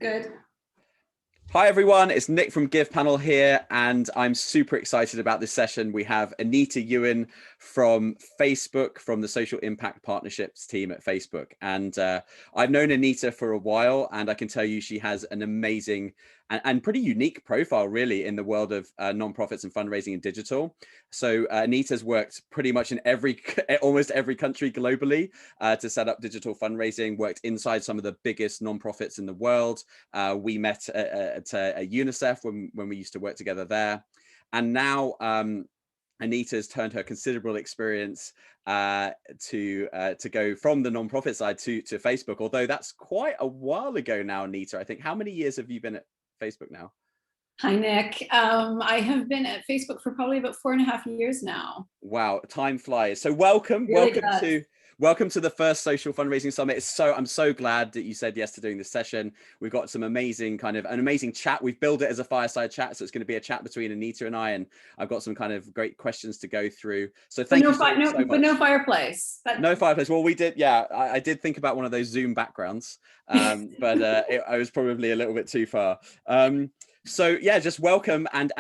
Good. Hi everyone, it's Nick from Givepanel here, and I'm super excited about this session. We have Anita Yuen from Facebook, from the Social Impact Partnerships team at Facebook. And I've known Anita for a while, and I can tell you she has an amazing and pretty unique profile really in the world of nonprofits and fundraising and digital. So Anita's worked pretty much in almost every country globally to set up digital fundraising, worked inside some of the biggest nonprofits in the world. We met at UNICEF when we used to work together there. And now Anita's turned her considerable experience to go from the nonprofit side to Facebook, although that's quite a while ago now, Anita. I think, how many years have you been at Facebook now? Hi, Nick. I have been at Facebook for probably about 4.5 years now. Wow, time flies. So welcome to the first Social Fundraising Summit. I'm so glad that you said yes to doing this session. We've got some amazing an amazing chat. We've built it as a fireside chat, so it's going to be a chat between Anita and I, and I've got some kind of great questions to go through. So thank you so much. But no fireplace. No fireplace. Well, we did. Yeah, I did think about one of those Zoom backgrounds, but I was probably a little bit too far. So yeah, just welcome, and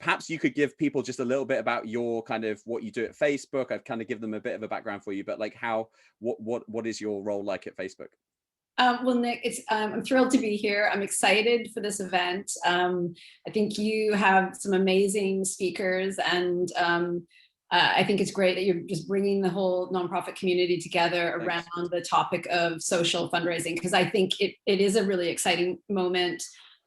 perhaps you could give people just a little bit about your what you do at Facebook. I've kind of give them a bit of a background for you, but like what is your role like at Facebook? Well, Nick, I'm thrilled to be here. I'm excited for this event. I think you have some amazing speakers, and I think it's great that you're just bringing the whole nonprofit community together around the topic of social fundraising, because I think it is a really exciting moment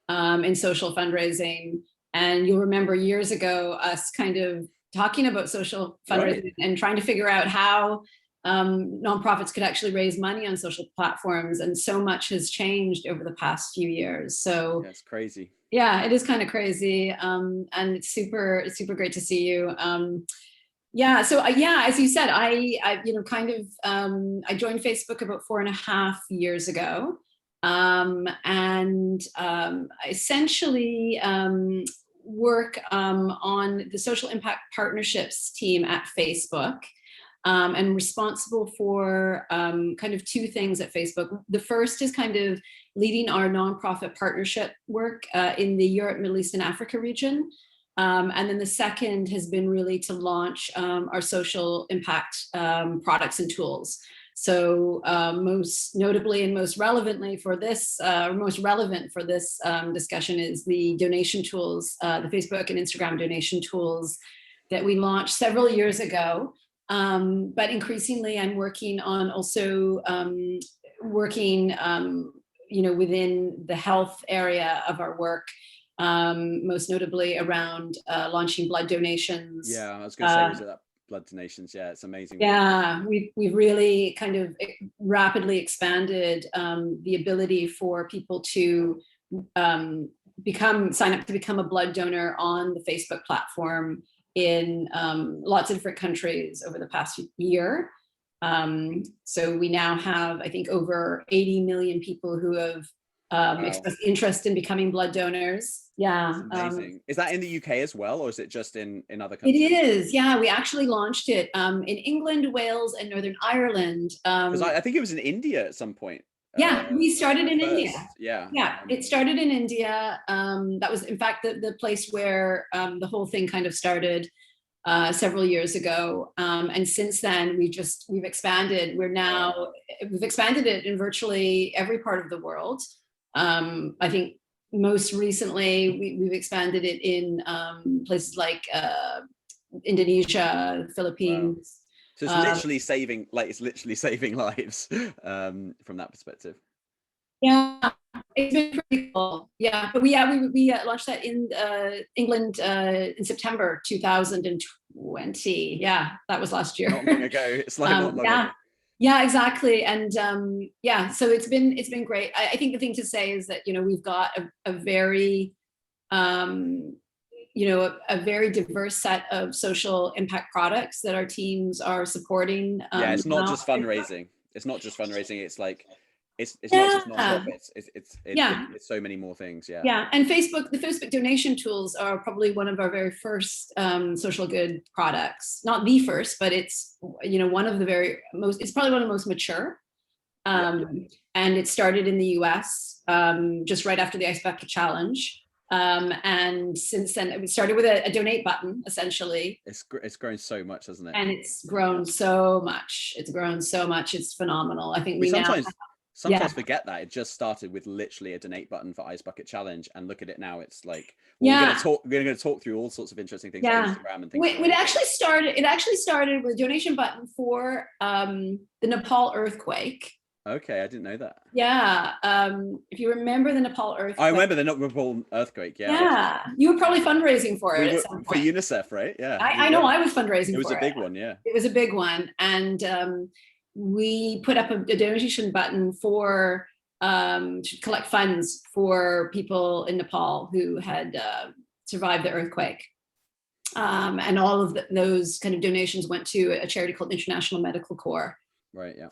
in social fundraising. And you'll remember years ago us kind of talking about social fundraising and trying to figure out how nonprofits could actually raise money on social platforms, and so much has changed over the past few years. So that's crazy. Yeah, it is kind of crazy, and it's super great to see you. Yeah, so as you said, I joined Facebook about 4.5 years ago. Essentially work on the Social Impact Partnerships team at Facebook, and responsible for kind of two things at Facebook. The first is kind of leading our nonprofit partnership work in the Europe, Middle East, and Africa region. And then the second has been really to launch our social impact products and tools. So most notably and most relevantly for this, discussion is the donation tools, the Facebook and Instagram donation tools that we launched several years ago. But increasingly, I'm working on also within the health area of our work. Most notably around launching blood donations. Yeah, I was going to say, was it that blood donations? Yeah, it's amazing. Yeah, we've really kind of rapidly expanded the ability for people to sign up to become a blood donor on the Facebook platform in lots of different countries over the past year. So we now have, I think, over 80 million people who have expressed interest in becoming blood donors. Yeah. Amazing. Is that in the UK as well, or is it just in other countries? It is. Yeah, we actually launched it in England, Wales, and Northern Ireland. Because I think it was in India at some point. Yeah, we started in India. Yeah. It started in India. That was, in fact, the place where the whole thing kind of started several years ago. And since then, we've expanded. We've expanded it in virtually every part of the world. I think most recently we've expanded it in places like Indonesia, Philippines. Wow. So it's literally saving lives from that perspective. Yeah, it's been pretty cool. Yeah, but we launched that in England in September 2020. Yeah, that was last year. Not long ago. It's like not long ago. Yeah, exactly. And so it's been great. I think the thing to say is that, we've got a very, a very diverse set of social impact products that our teams are supporting. Yeah, it's not just fundraising. It's not just fundraising. It's like, it's not just nonprofits. It's so many more things. Yeah. Yeah, and the Facebook donation tools are probably one of our very first social good products. Not the first, but it's one of the very most. It's probably one of the most mature. And it started in the US just right after the Ice Bucket Challenge. And since then, it started with a donate button, essentially. It's grown so much, hasn't it? And it's grown so much. It's grown so much. It's phenomenal. I think we sometimes forget that it just started with literally a donate button for Ice Bucket Challenge, and look at it now. It's like, well, we're going to talk through all sorts of interesting things on Instagram and things. It actually started with a donation button for the Nepal earthquake. Okay, I didn't know that. Yeah, if you remember the Nepal earthquake. I remember the Nepal earthquake. Yeah, you were probably fundraising for it at some point. For UNICEF, right? Yeah, I know. I was fundraising for it. It was a big one, yeah. It was a big one, and we put up a donation button for to collect funds for people in Nepal who had survived the earthquake. And all of those kind of donations went to a charity called International Medical Corps. Right, yeah.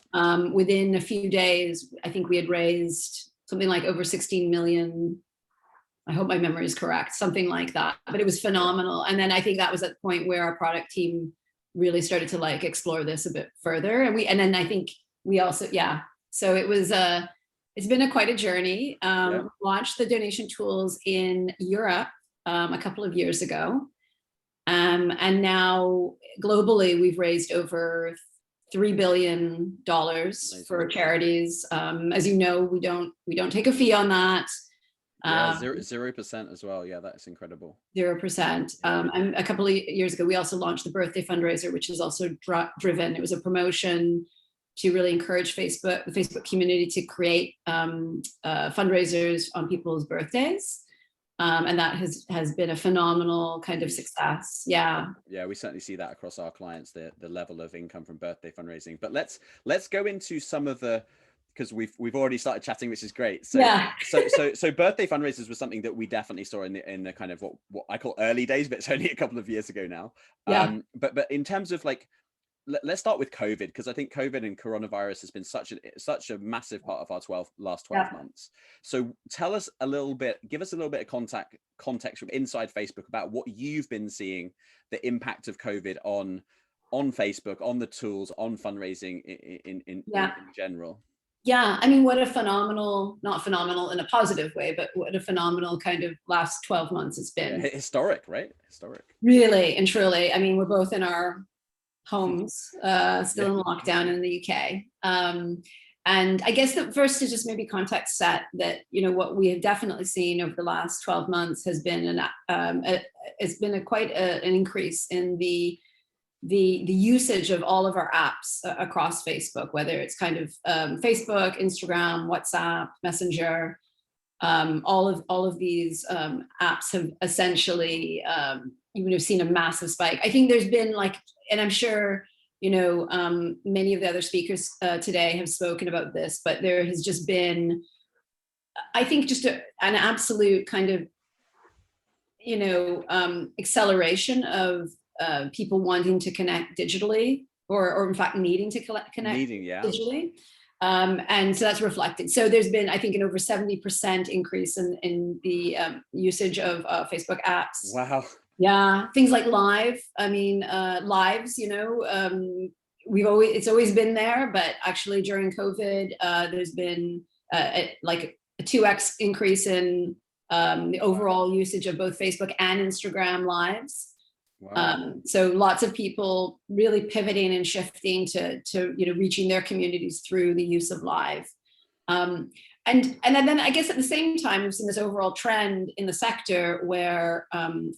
Within a few days, I think we had raised something like over 16 million. I hope my memory is correct, something like that. But it was phenomenal. And then I think that was at the point where our product team really started to like explore this a bit further. And then I think we also, so it was it's been quite a journey. Launched the donation tools in Europe a couple of years ago. And now globally, we've raised over $3 billion for charities. As you know, we don't take a fee on that. 0% as well. Yeah, that's incredible. 0%. And a couple of years ago, we also launched the birthday fundraiser, which is also driven. It was a promotion to really encourage the Facebook community to create fundraisers on people's birthdays. And that has been a phenomenal kind of success. Yeah, we certainly see that across our clients, the level of income from birthday fundraising. But let's go into some of the, because we've already started chatting, which is great. So birthday fundraisers was something that we definitely saw in the kind of what I call early days, but it's only a couple of years ago now. But in terms of like, let's start with COVID, because I think COVID and coronavirus has been such a massive part of our last 12 months. So give us a little bit of context from inside Facebook about what you've been seeing, the impact of COVID on Facebook, on the tools, on fundraising in general. Yeah, I mean, what a phenomenal, not phenomenal in a positive way, but what a phenomenal kind of last 12 months it's been. Historic, right? Historic. Really and truly. I mean, we're both in our homes, still in lockdown in the UK. And I guess that first to just maybe context set that, what we have definitely seen over the last 12 months has been quite an increase in the usage of all of our apps across Facebook, whether it's kind of Facebook, Instagram, WhatsApp, Messenger. All of these apps have essentially seen a massive spike. I think there's been and I'm sure many of the other speakers today have spoken about this, but there has just been, I think, just an absolute kind of acceleration of people wanting to connect digitally, or in fact needing to connect digitally. And so that's reflected. So there's been, I think, an over 70% increase in the usage of Facebook apps. Wow. Yeah, things like live. I mean, lives. It's always been there, but actually during COVID, there's been a 2x increase in the overall usage of both Facebook and Instagram lives. Wow. So lots of people really pivoting and shifting to reaching their communities through the use of live. And then I guess at the same time, we've seen this overall trend in the sector where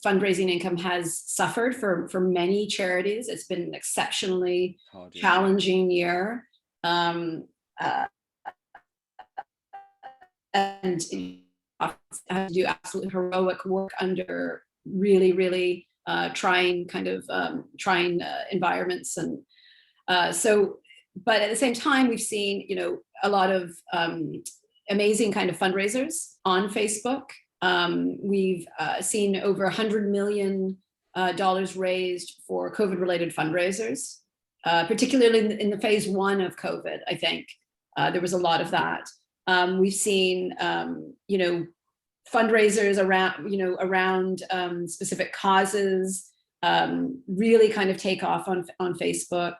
fundraising income has suffered for many charities. It's been an exceptionally challenging year. And have to do absolutely heroic work under really, really trying environments. And but at the same time, we've seen, a lot of amazing kind of fundraisers on Facebook. We've seen over $100 million raised for COVID-related fundraisers, particularly in the phase 1 of COVID. I think there was a lot of that. We've seen, fundraisers around specific causes really kind of take off on Facebook.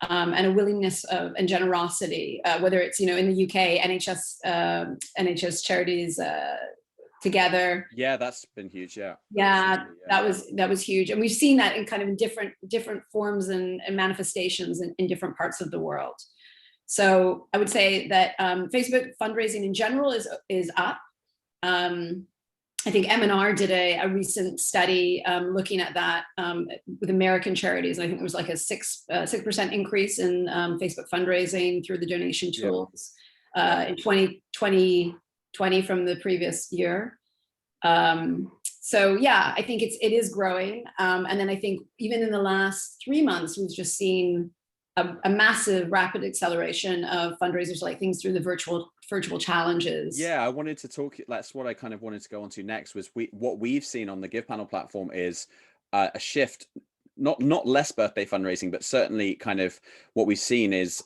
and a willingness of, and generosity, whether it's, in the UK, NHS charities together. Yeah, that's been huge. Yeah. Yeah, that was huge. And we've seen that in kind of different forms and manifestations in different parts of the world. So I would say that Facebook fundraising in general is up. I think M&R did a recent study looking at that with American charities. I think it was like a 6% increase in Facebook fundraising through the donation tools in 2020 from the previous year. So yeah, I think it is growing. And then I think even in the last 3 months, we've just seen a massive rapid acceleration of fundraisers, like things through the virtual challenges. Yeah, I wanted to talk, that's what I kind of wanted to go on to next, was what we've seen on the Givepanel platform is a shift, not less birthday fundraising, but certainly kind of what we've seen is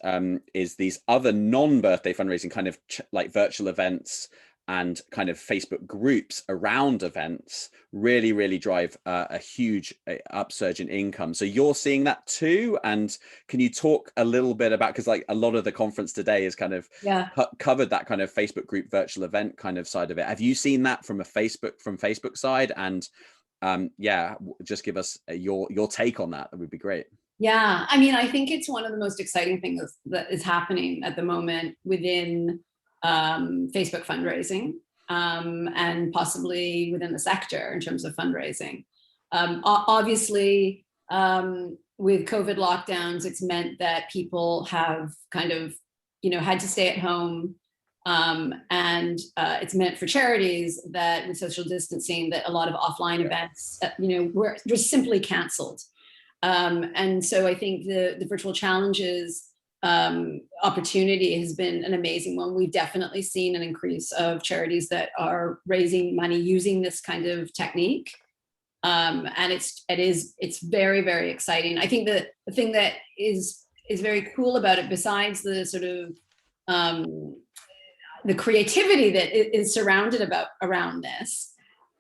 these other non-birthday fundraising kind of like virtual events and kind of Facebook groups around events really drive a huge upsurge in income. So you're seeing that too. And can you talk a little bit about, because like a lot of the conference today is kind of covered that kind of Facebook group virtual event kind of side of it. Have you seen that from Facebook side? And just give us your take on that. That would be great. Yeah, I mean, I think it's one of the most exciting things that is happening at the moment within Facebook fundraising and possibly within the sector in terms of fundraising. Obviously, with COVID lockdowns, it's meant that people have kind of, had to stay at home. And it's meant for charities that with social distancing, that a lot of offline events, were just simply canceled. And so I think the virtual challenges opportunity has been an amazing one. We've definitely seen an increase of charities that are raising money using this kind of technique. And it's very, very exciting. I think that the thing that is very cool about it, besides the sort of the creativity that is surrounded around this,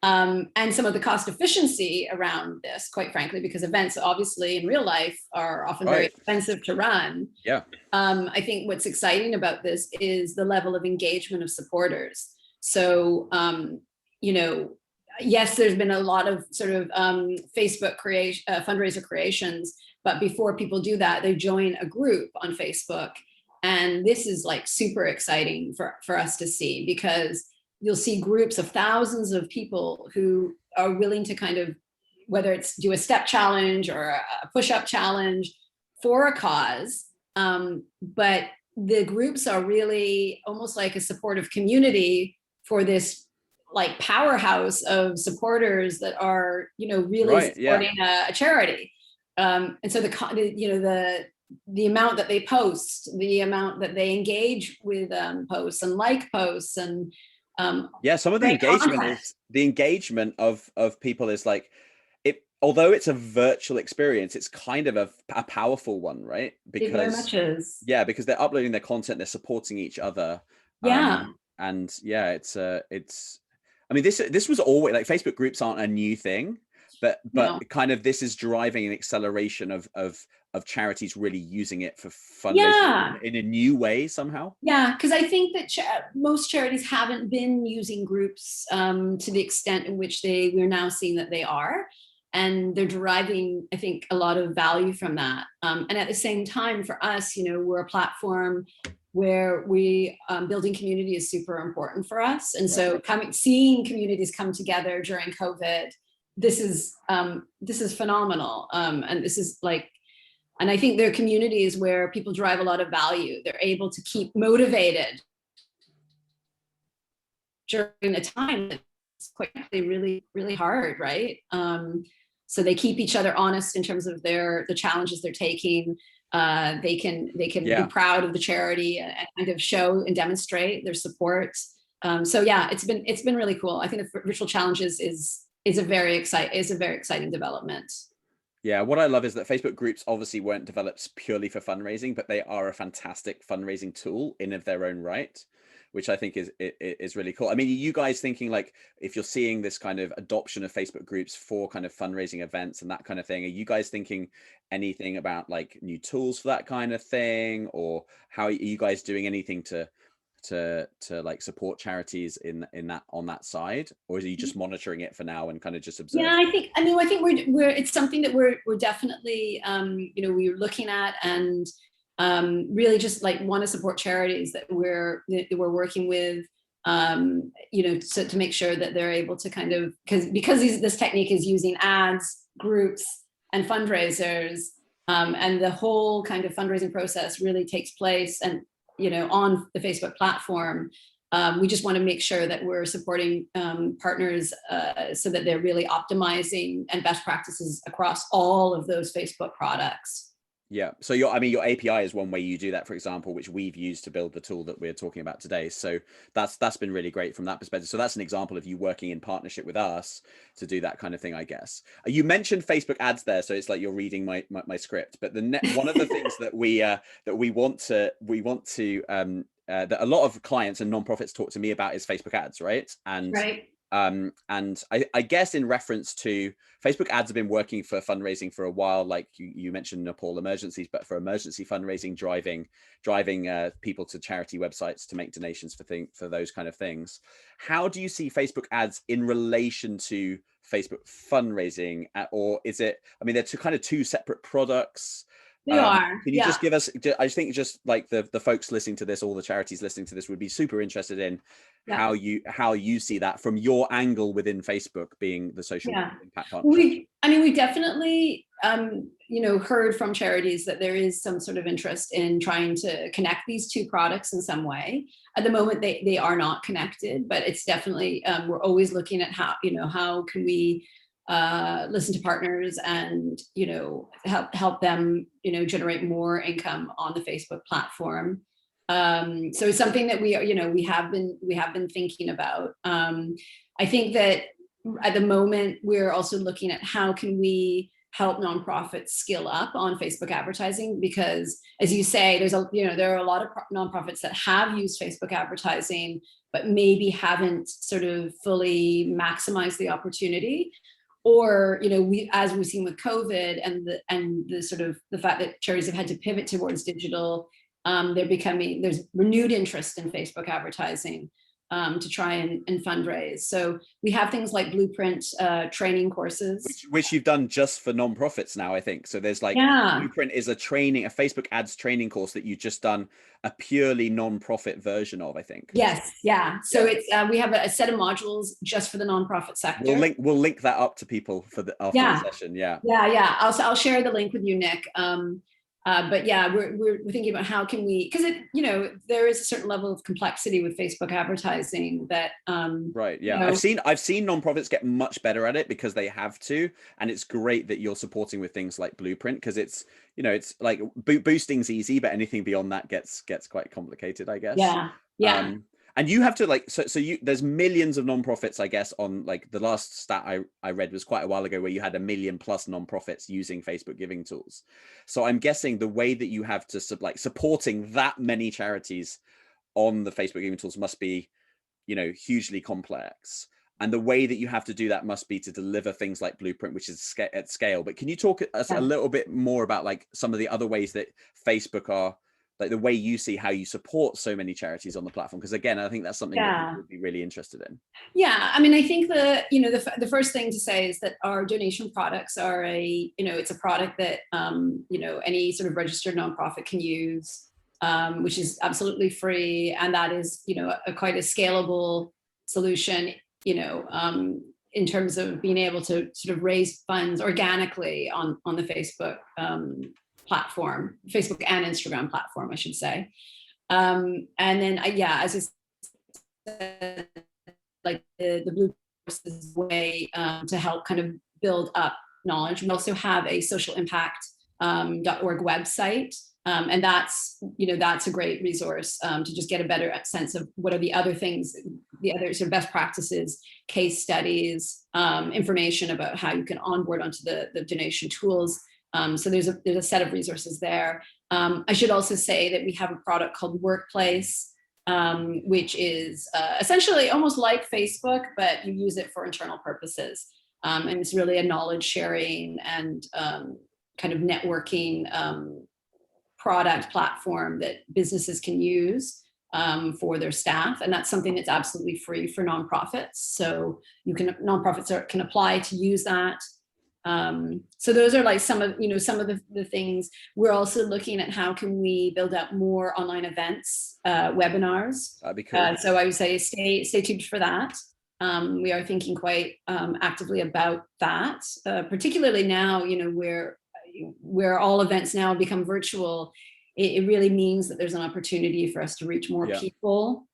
and some of the cost efficiency around this, quite frankly, because events obviously in real life are often very expensive to run. Yeah. I think what's exciting about this is the level of engagement of supporters. So, yes, there's been a lot of sort of Facebook fundraiser creations, but before people do that, they join a group on Facebook. And this is like super exciting for us to see, because you'll see groups of thousands of people who are willing to kind of, whether it's do a step challenge or a push-up challenge for a cause. But the groups are really almost like a supportive community for this like powerhouse of supporters that are, really supporting a charity. And so the amount that they post, the amount that they engage with posts and like posts and some of the engagement of people is like, although it's a virtual experience, it's kind of a powerful one, right? Because it very much is. Yeah, because they're uploading their content, they're supporting each other. It's I mean, this was always like, Facebook groups aren't a new thing, but kind of this is driving an acceleration of charities really using it for fundraising in a new way somehow. Yeah, because I think that most charities haven't been using groups to the extent in which we're now seeing that they are. And they're deriving, I think, a lot of value from that. And at the same time, for us, we're a platform where building community is super important for us. And so seeing communities come together during COVID, this is phenomenal. And this is like, and I think there are communities where people derive a lot of value. They're able to keep motivated during a time that's quite really, really hard, right? So they keep each other honest in terms of the challenges they're taking. They can be proud of the charity and kind of show and demonstrate their support. So yeah, it's been really cool. I think the virtual challenges is a very exciting development. Yeah, what I love is that Facebook groups obviously weren't developed purely for fundraising, but they are a fantastic fundraising tool in of their own right, which I think is really cool. I mean, are you guys thinking, like, if you're seeing this kind of adoption of Facebook groups for kind of fundraising events and that kind of thing, are you guys thinking anything about like new tools for that kind of thing, or how are you guys doing anything to like support charities in that on that side, or are you just monitoring it for now and kind of just observing? Yeah, I think we're it's something that we're definitely we're looking at, and really just like want to support charities that we're working with, so to make sure that they're able to kind of, because this technique is using ads, groups, and fundraisers, and the whole kind of fundraising process really takes place and on the Facebook platform. We just want to make sure that we're supporting partners so that they're really optimizing and best practices across all of those Facebook products. Yeah. So your API is one way you do that, for example, which we've used to build the tool that we're talking about today. So that's been really great from that perspective. So that's an example of you working in partnership with us to do that kind of thing, I guess. You mentioned Facebook ads there, so it's like you're reading my script. But one of the things that we want to that a lot of clients and nonprofits talk to me about is Facebook ads, right? And I guess in reference to Facebook ads have been working for fundraising for a while, like you mentioned Nepal emergencies, but for emergency fundraising, driving people to charity websites to make donations for those kind of things. How do you see Facebook ads in relation to Facebook fundraising, or is it? I mean, they're two separate products. They are. Can you just give us, I think just like the folks listening to this, all the charities listening to this would be super interested in how you see that from your angle within Facebook being the social impact partnership. We definitely, heard from charities that there is some sort of interest in trying to connect these two products in some way. At the moment, they are not connected, but it's definitely, we're always looking at how can we listen to partners and help them generate more income on the Facebook platform. So it's something that we have been thinking about. I think that at the moment we're also looking at how can we help nonprofits skill up on Facebook advertising, because as you say, there are a lot of nonprofits that have used Facebook advertising but maybe haven't sort of fully maximized the opportunity. Or, as we've seen with COVID and the sort of the fact that charities have had to pivot towards digital, there's renewed interest in Facebook advertising to try and fundraise. So we have things like Blueprint training courses, which you've done just for nonprofits now, I think. So there's like Blueprint is a Facebook ads training course that you've just done a purely nonprofit version of, I think. Yes, yeah. So it's we have a set of modules just for the nonprofit sector. We'll link that up to people for after the session. Yeah. I'll share the link with you, Nick. But yeah, we're thinking about how can we, because there is a certain level of complexity with Facebook advertising that right. Yeah, I've seen nonprofits get much better at it because they have to, and it's great that you're supporting with things like Blueprint, because it's like boosting's easy, but anything beyond that gets quite complicated, I guess. Yeah. And you have to there's millions of nonprofits, I guess, on like the last stat I read was quite a while ago where you had 1 million plus nonprofits using Facebook giving tools. So I'm guessing the way that you have to supporting that many charities on the Facebook giving tools must be, hugely complex. And the way that you have to do that must be to deliver things like Blueprint, which is at scale. But can you talk us a little bit more about like some of the other ways that Facebook are, like the way you see how you support so many charities on the platform? Because again, I think that's something that people would be really interested in. Yeah, I mean, I think the first thing to say is that our donation products are it's a product that any sort of registered nonprofit can use, which is absolutely free, and that is quite a scalable solution, in terms of being able to sort of raise funds organically on the Facebook platform, Facebook and Instagram platform, I should say. And then, as I said, like the Blue Course is a way to help kind of build up knowledge. We also have a socialimpact.org website. And that's a great resource to just get a better sense of what are the other things, the other sort of best practices, case studies, information about how you can onboard onto the donation tools. So there's a set of resources there. I should also say that we have a product called Workplace, which is essentially almost like Facebook, but you use it for internal purposes. And it's really a knowledge sharing and kind of networking product platform that businesses can use for their staff. And that's something that's absolutely free for nonprofits. So nonprofits can apply to use that. So those are like some of the things. We're also looking at how can we build up more online events, webinars. That'd be cool. So I would say stay tuned for that. We are thinking quite actively about that, particularly now, where all events now become virtual. It really means that there's an opportunity for us to reach more people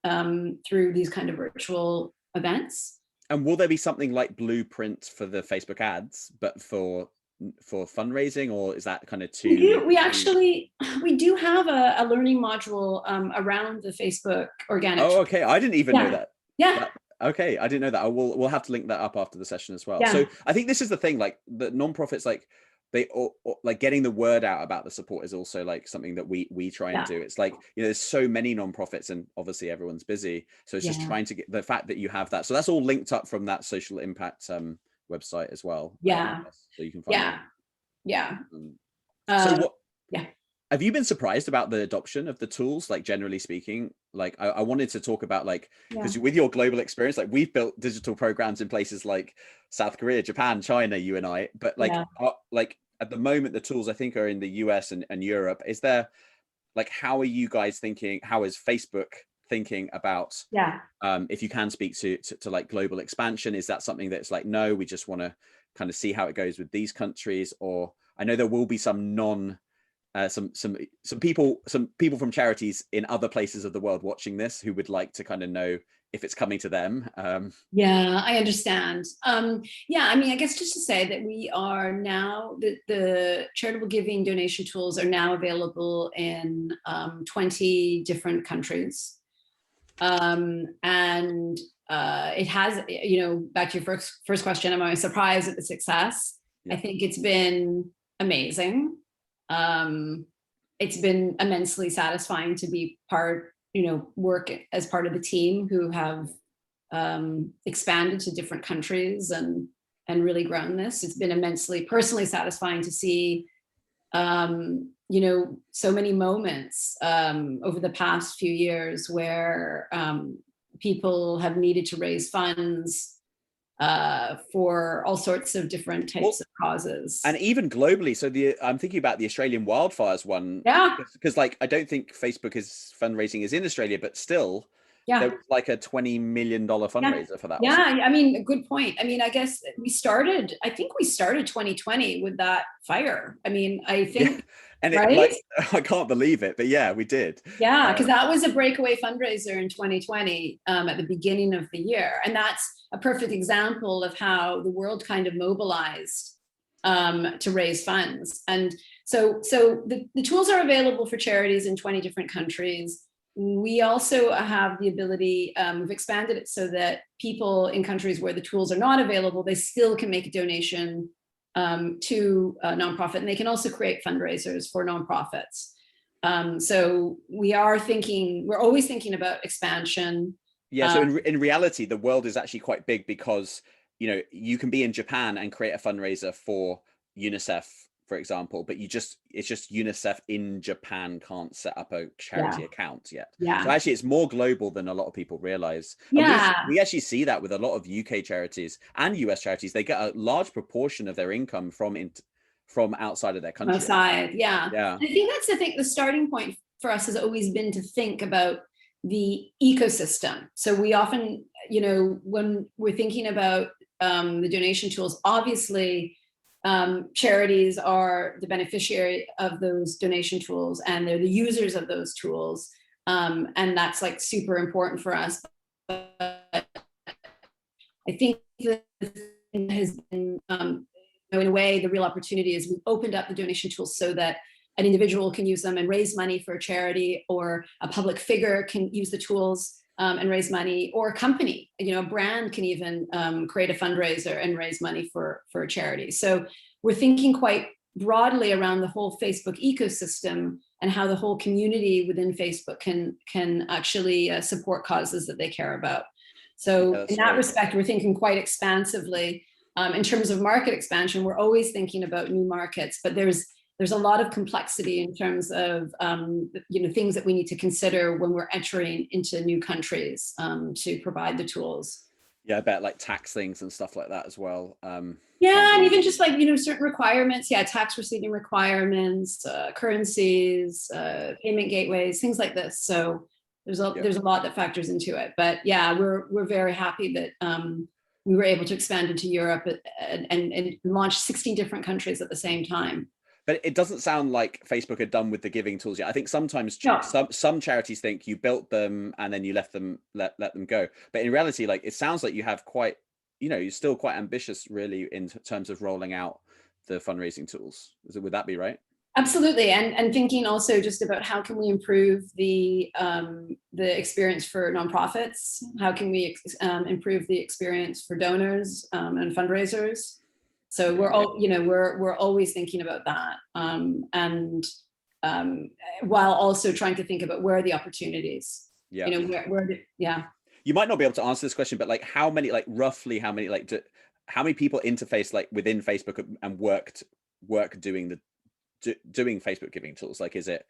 through these kind of virtual events. And will there be something like Blueprint for the Facebook ads, but for fundraising, or is that kind of too? We do have a learning module around the Facebook organic. Oh, okay. I didn't even know that. Yeah. Okay, I didn't know that. We'll have to link that up after the session as well. Yeah. So I think this is the thing, like the nonprofits, like they like getting the word out about the support is also like something that we try and do. It's like, there's so many nonprofits and obviously everyone's busy. So it's just trying to get the fact that you have that. So that's all linked up from that social impact website as well. Yeah. So you can find it. Yeah. So what? Yeah. Have you been surprised about the adoption of the tools, like generally speaking? Like I wanted to talk about like, because with your global experience, like we've built digital programs in places like South Korea, Japan, China, you and I, but like, like at the moment, the tools I think are in the US and Europe. Is there like, how are you guys thinking? How is Facebook thinking about, if you can speak to like global expansion? Is that something that's like, no, we just want to kind of see how it goes with these countries? Or I know there will be some some people from charities in other places of the world watching this who would like to kind of know if it's coming to them. Yeah, I understand. Yeah, I mean, I guess just to say that we are now, the charitable giving donation tools are now available in 20 different countries. And it has, back to your first question, am I surprised at the success? I think it's been amazing. It's been immensely satisfying to be work as part of the team who have expanded to different countries and really grown this. It's been immensely personally satisfying to see, so many moments over the past few years where people have needed to raise funds for all sorts of different types of causes. And even globally. So I'm thinking about the Australian wildfires one. Yeah. Because like, I don't think Facebook fundraising is in Australia, but still, there was like a $20 million fundraiser for that. Yeah, I mean, a good point. I mean, I guess we started 2020 with that fire. I mean, I think, and I can't believe it, but yeah, we did. Yeah, because that was a breakaway fundraiser in 2020 at the beginning of the year. And that's a perfect example of how the world kind of mobilized to raise funds. And so the tools are available for charities in 20 different countries. We also have the ability, we've expanded it so that people in countries where the tools are not available, they still can make a donation to a nonprofit, and they can also create fundraisers for nonprofits. So we're always thinking about expansion. Yeah, so in reality, the world is actually quite big because, you can be in Japan and create a fundraiser for UNICEF, for example, but it's just UNICEF in Japan can't set up a charity account yet. So actually it's more global than a lot of people realize. And we actually see that with a lot of UK charities and US charities. They get a large proportion of their income from outside of their country. Outside, yeah. I think that's the starting point for us has always been to think about the ecosystem. So we often, when we're thinking about the donation tools, obviously, charities are the beneficiary of those donation tools and they're the users of those tools. And that's like super important for us. But I think that has been, in a way, the real opportunity is we've opened up the donation tools so that an individual can use them and raise money for a charity, or a public figure can use the tools and raise money, or a company, a brand can even create a fundraiser and raise money for a charity. So we're thinking quite broadly around the whole Facebook ecosystem and how the whole community within Facebook can actually support causes that they care about. So in that respect, we're thinking quite expansively. In terms of market expansion, we're always thinking about new markets, but there's a lot of complexity in terms of things that we need to consider when we're entering into new countries to provide the tools. Yeah, I bet, like tax things and stuff like that as well. Yeah, and even just like, certain requirements, tax receiving requirements, currencies, payment gateways, things like this. So there's a lot that factors into it. But yeah, we're very happy that we were able to expand into Europe and launch 16 different countries at the same time. But it doesn't sound like Facebook are done with the giving tools yet. I think sometimes some charities think you built them and then you let them go. But in reality, like, it sounds like you have quite, you're still quite ambitious really in terms of rolling out the fundraising tools. Would that be right? Absolutely, and thinking also just about how can we improve the experience for nonprofits? How can we improve the experience for donors and fundraisers? So we're all, we're always thinking about that, and while also trying to think about where are the opportunities. Yeah. You might not be able to answer this question, but like, roughly how many people interface like within Facebook and work doing Facebook giving tools? Like, is it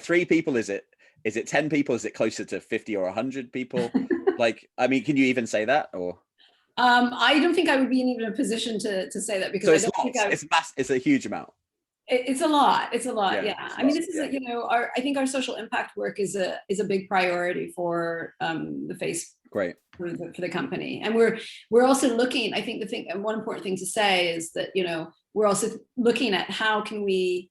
3 people? Is it 10 people? Is it closer to 50 or 100 people? Like, I mean, can you even say that? Or I don't think I would be in even a position to say that, because it's a huge amount. It's a lot. Yeah. I mean, this is I think our social impact work is a big priority for the face. Great. For the company, and we're also looking. I think one important thing to say is that we're also looking at how can we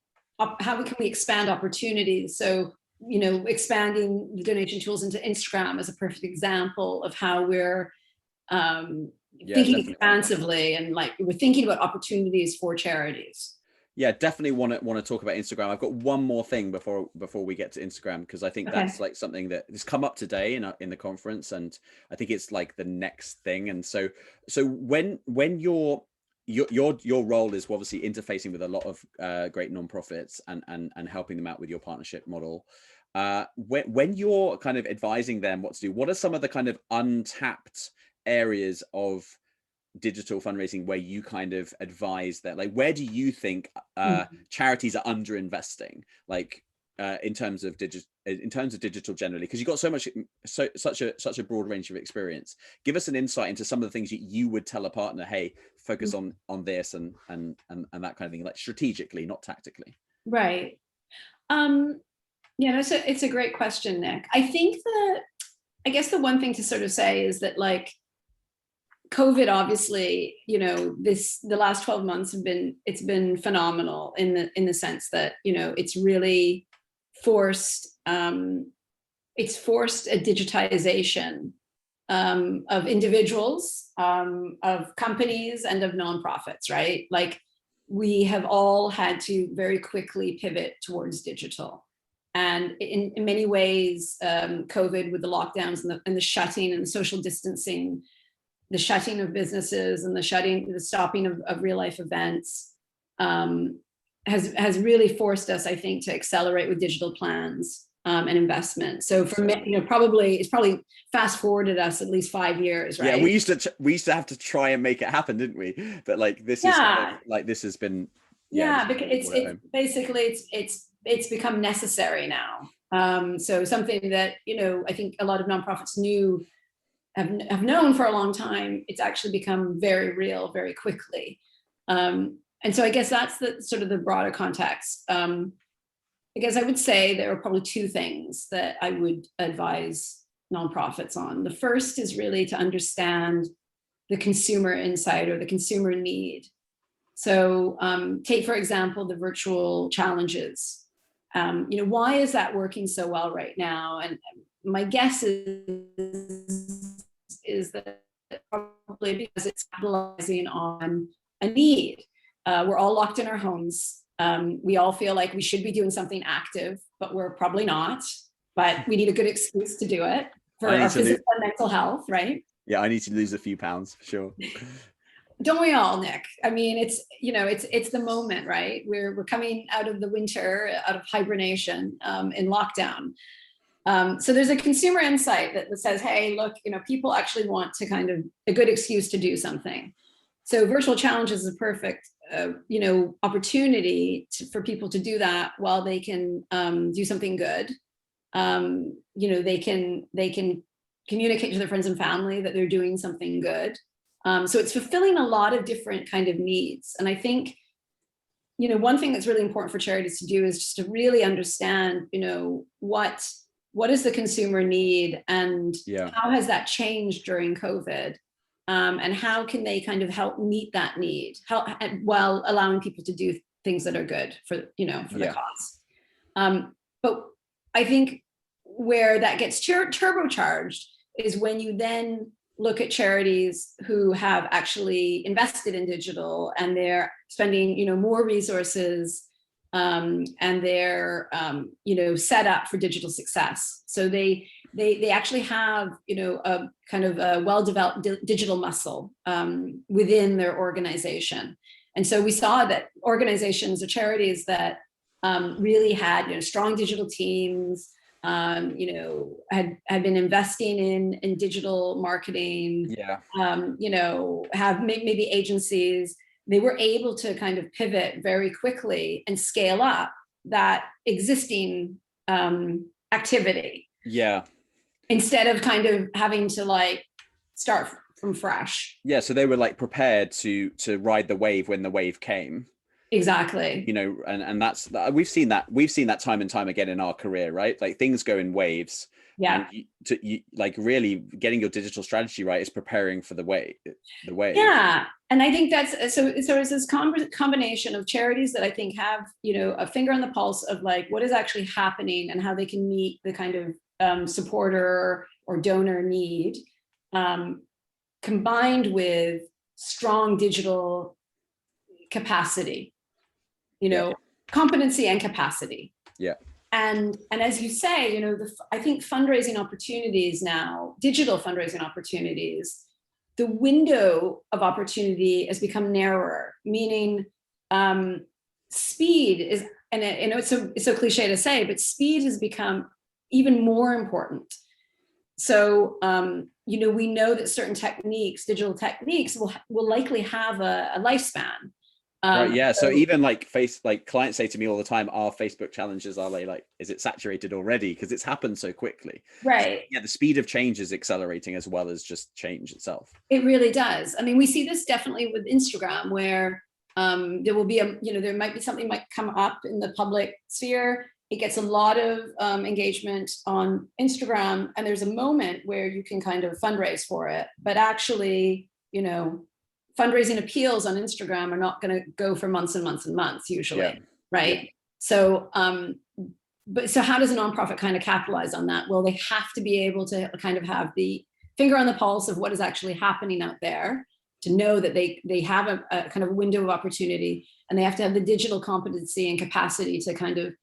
expand opportunities. So expanding the donation tools into Instagram is a perfect example of how we're thinking expansively, and like we're thinking about opportunities for charities. Yeah, definitely want to talk about Instagram. I've got one more thing before we get to Instagram, because I think that's like something that has come up today in the conference, and I think it's like the next thing. And so when your role is obviously interfacing with a lot of great nonprofits and helping them out with your partnership model, when you're kind of advising them what to do, what are some of the kind of untapped areas of digital fundraising where you kind of advise that, like, where do you think charities are under investing, like in terms of digital generally, because you've got such a broad range of experience? Give us an insight into some of the things that you would tell a partner, hey, focus on this and that kind of thing, like strategically, not tactically. Right. It's a great question, Nick. I guess the one thing to sort of say is that, like, COVID, obviously, the last 12 months it's been phenomenal in the sense that, it's really forced a digitization of individuals, of companies, and of nonprofits, right? Like, we have all had to very quickly pivot towards digital. And in many ways, COVID, with the lockdowns and the shutting and the social distancing, the shutting of businesses and the stopping of real life events, has really forced us, I think, to accelerate with digital plans and investment. So for me, it's probably fast forwarded us at least 5 years, right? Yeah, we used to have to try and make it happen, didn't we? But like this is kind of, like, this has been because it's basically it's become necessary now. So something that I think a lot of nonprofits have known for a long time, it's actually become very real very quickly. And so I guess that's the sort of the broader context. I guess I would say there are probably 2 things that I would advise nonprofits on. The first is really to understand the consumer insight or the consumer need. So take, for example, the virtual challenges. Why is that working so well right now? And my guess is that probably because it's capitalizing on a need. We're all locked in our homes. We all feel like we should be doing something active, but we're probably not. But we need a good excuse to do it for our physical and mental health, right? Yeah, I need to lose a few pounds for sure. Don't we all, Nick? I mean, it's the moment, right? We're coming out of the winter, out of hibernation, in lockdown. So there's a consumer insight that says, hey, look, people actually want to kind of a good excuse to do something. So virtual challenges is a perfect, opportunity for people to do that while they can do something good. They can communicate to their friends and family that they're doing something good. So it's fulfilling a lot of different kind of needs. And I think, one thing that's really important for charities to do is just to really understand, what does the consumer need, and how has that changed during COVID? And how can they kind of help meet that need, while allowing people to do things that are good for the cause. But I think where that gets turbocharged is when you then look at charities who have actually invested in digital, and they're spending more resources, and they're set up for digital success. So they actually have a kind of a well-developed digital muscle within their organization. And so we saw that organizations or charities that really had strong digital teams, had been investing in digital marketing, have maybe agencies, they were able to kind of pivot very quickly and scale up that existing activity. Yeah. Instead of kind of having to start from fresh. Yeah. So they were prepared to ride the wave when the wave came. Exactly. And that's, we've seen that time and time again in our career, right? Things go in waves. Yeah. And really getting your digital strategy right is preparing for the wave. Yeah. And I think that's, so it's this combination of charities that I think have, a finger on the pulse of what is actually happening and how they can meet the kind of supporter or donor need, combined with strong digital capacity, competency and capacity. Yeah. And as you say, I think fundraising opportunities now, digital fundraising opportunities, the window of opportunity has become narrower, meaning speed is, and it's so cliche to say, but speed has become even more important. So, we know that certain techniques, digital techniques, will likely have a lifespan. Right. Yeah. So even clients say to me all the time, "Our Facebook challenges, are they is it saturated already? Because it's happened so quickly." Right. So, yeah. The speed of change is accelerating as well as just change itself. It really does. I mean, we see this definitely with Instagram, where there will be there might be something might come up in the public sphere. It gets a lot of engagement on Instagram, and there's a moment where you can kind of fundraise for it, but actually, fundraising appeals on Instagram are not going to go for months and months and months usually, right? Yeah. So, so how does a nonprofit kind of capitalize on that? Well, they have to be able to kind of have the finger on the pulse of what is actually happening out there, to know that they have a kind of window of opportunity, and they have to have the digital competency and capacity to kind of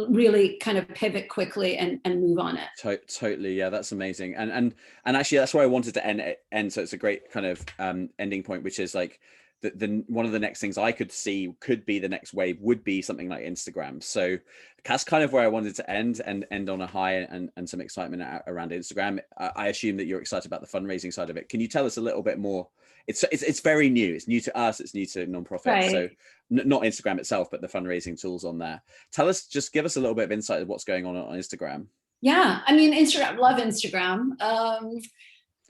really kind of pivot quickly and move on it. Totally. Yeah, that's amazing. And actually that's where I wanted to end. So it's a great kind of ending point, which is the one of the next things I could see could be the next wave would be something like Instagram. So that's kind of where I wanted to end on a high and some excitement around Instagram. I assume that you're excited about the fundraising side of it. Can you tell us a little bit more? It's very new. It's new to us. It's new to nonprofits. Right. So not Instagram itself, but the fundraising tools on there. Just give us a little bit of insight of what's going on Instagram. Yeah, I mean, love Instagram.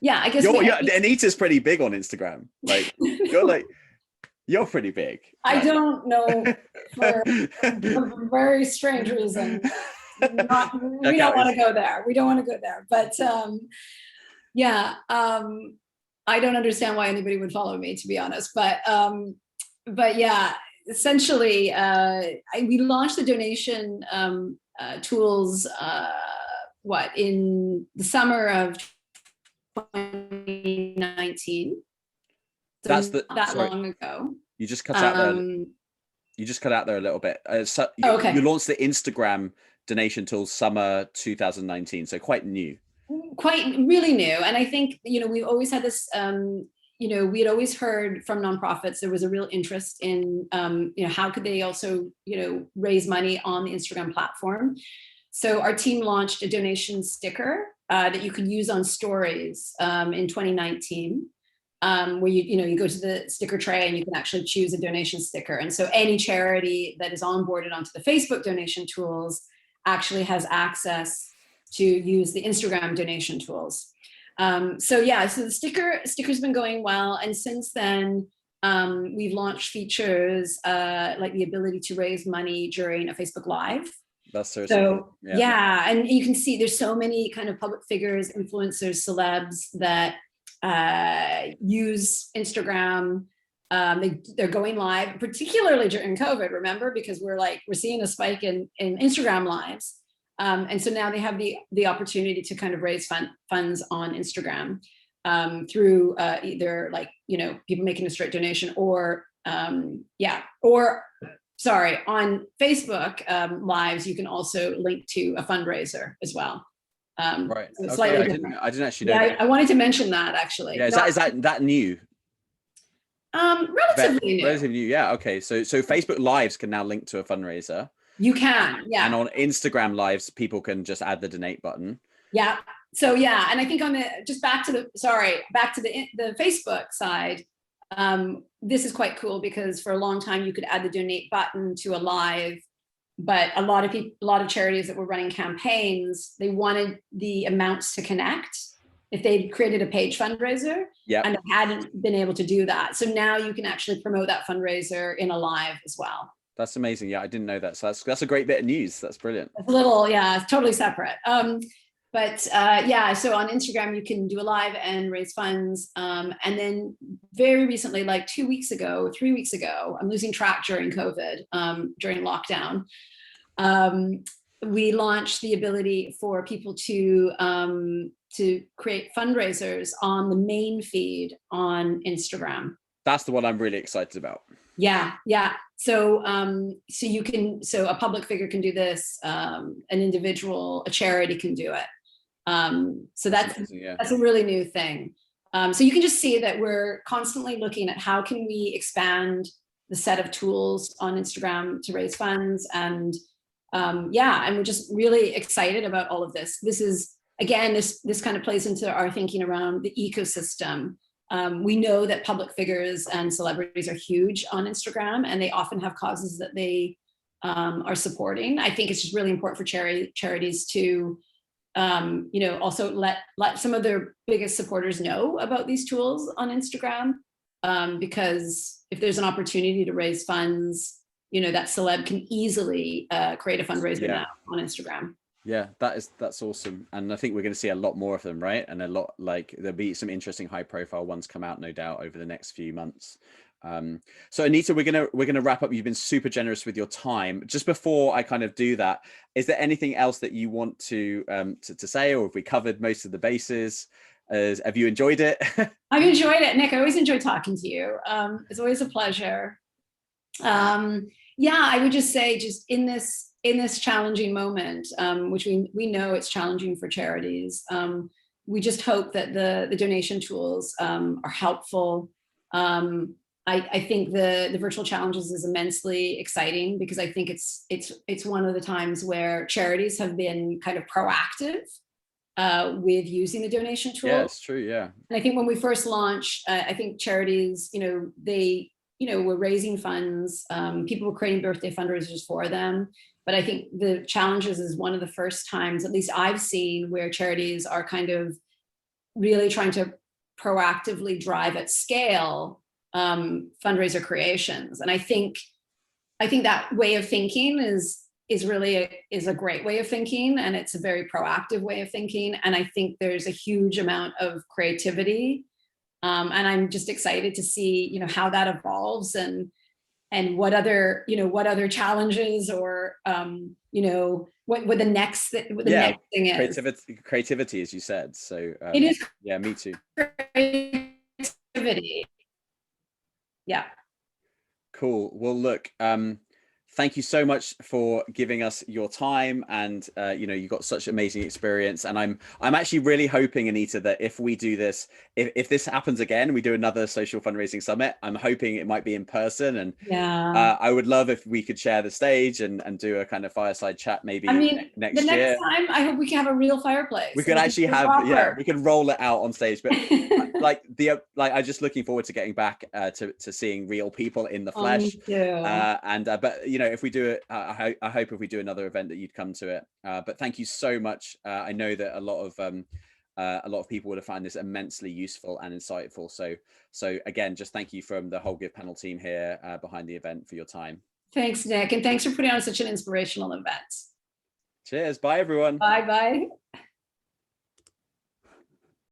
Yeah, I guess Anita's pretty big on Instagram. You're pretty big. I don't know, for a very strange reason. We don't want to go there. But I don't understand why anybody would follow me, to be honest. But yeah, essentially, we launched the donation tools in the summer of 2019. So that's long ago. You just cut out there. You just cut out there a little bit. Okay. You launched the Instagram donation tools summer 2019, so quite new. Quite really new. And I think we've always had this we had always heard from nonprofits there was a real interest in, how could they also, raise money on the Instagram platform. So our team launched a donation sticker that you could use on stories in 2019, where you go to the sticker tray and you can actually choose a donation sticker. And so any charity that is onboarded onto the Facebook donation tools actually has access to use the Instagram donation tools. So the sticker's been going well. And since then, we've launched features like the ability to raise money during a Facebook Live. That's so cool. Yeah. And you can see there's so many kind of public figures, influencers, celebs that use Instagram. They're going live, particularly during COVID, remember, because we're seeing a spike in Instagram lives. And so now they have the opportunity to kind of raise funds on Instagram through either people making a straight donation or on Facebook lives, you can also link to a fundraiser as well. Right. So okay. I didn't actually know. Yeah, I wanted to mention that actually. Yeah, is that new? Relatively new. Relatively new. Yeah. Okay. So Facebook Lives can now link to a fundraiser. You can, yeah. And on Instagram Lives, people can just add the donate button. Yeah. So yeah, and I think back to the Facebook side, this is quite cool because for a long time you could add the donate button to a live, but a lot of charities that were running campaigns, they wanted the amounts to connect if they created a page fundraiser, and they hadn't been able to do that. So now you can actually promote that fundraiser in a live as well. That's amazing. Yeah, I didn't know that. So that's a great bit of news. That's brilliant. It's it's totally separate. So on Instagram, you can do a live and raise funds. And then very recently, like 3 weeks ago, I'm losing track during COVID, during lockdown, we launched the ability for people to create fundraisers on the main feed on Instagram. That's the one I'm really excited about. Yeah. So a public figure can do this, an individual, a charity can do it. So that's a really new thing. So you can just see that we're constantly looking at how can we expand the set of tools on Instagram to raise funds, and we're just really excited about all of this. This is, again, this kind of plays into our thinking around the ecosystem. We know that public figures and celebrities are huge on Instagram, and they often have causes that they are supporting. I think it's just really important for charities to also let some of their biggest supporters know about these tools on Instagram, because if there's an opportunity to raise funds, that celeb can easily create a fundraiser now on Instagram. Yeah, that's awesome. And I think we're going to see a lot more of them, right? And a lot, there'll be some interesting high profile ones come out, no doubt, over the next few months. So Anita, we're gonna wrap up. You've been super generous with your time. Just before I kind of do that, is there anything else that you want to say, or have we covered most of the bases? Have you enjoyed it? I've enjoyed it, Nick. I always enjoy talking to you. It's always a pleasure. I would just say, just in this challenging moment, which we know it's challenging for charities, we just hope that the donation tools are helpful. I think the virtual challenges is immensely exciting, because I think it's one of the times where charities have been kind of proactive with using the donation tool. Yeah, it's true. Yeah. And I think when we first launched, I think charities, they were raising funds. People were creating birthday fundraisers for them. But I think the challenges is one of the first times, at least I've seen, where charities are kind of really trying to proactively drive at scale fundraiser creations. And I think that way of thinking is a great way of thinking, and it's a very proactive way of thinking. And I think there's a huge amount of creativity, and I'm just excited to see how that evolves, and what other challenges, or what the next next thing is. Creativity, as you said. So it is. Yeah, me too. Creativity. Yeah. Cool. Well, look, thank you so much for giving us your time, and you've got such amazing experience. And I'm actually really hoping, Anita, that if we do this, if this happens again, we do another Social Fundraising Summit, I'm hoping it might be in person. And yeah, I would love if we could share the stage and do a kind of fireside chat maybe I mean, next the year. next time I hope we can have a real fireplace. We could actually have, proper. we could roll it out on stage, but I'm just looking forward to getting back to seeing real people in the flesh. Me too. But if we do it, I hope if we do another event that you'd come to it. But thank you so much. I know that a lot of people would have found this immensely useful and insightful. So again, just thank you from the whole Givepanel team here behind the event for your time. Thanks, Nick, and thanks for putting on such an inspirational event. Cheers. Bye, everyone. Bye.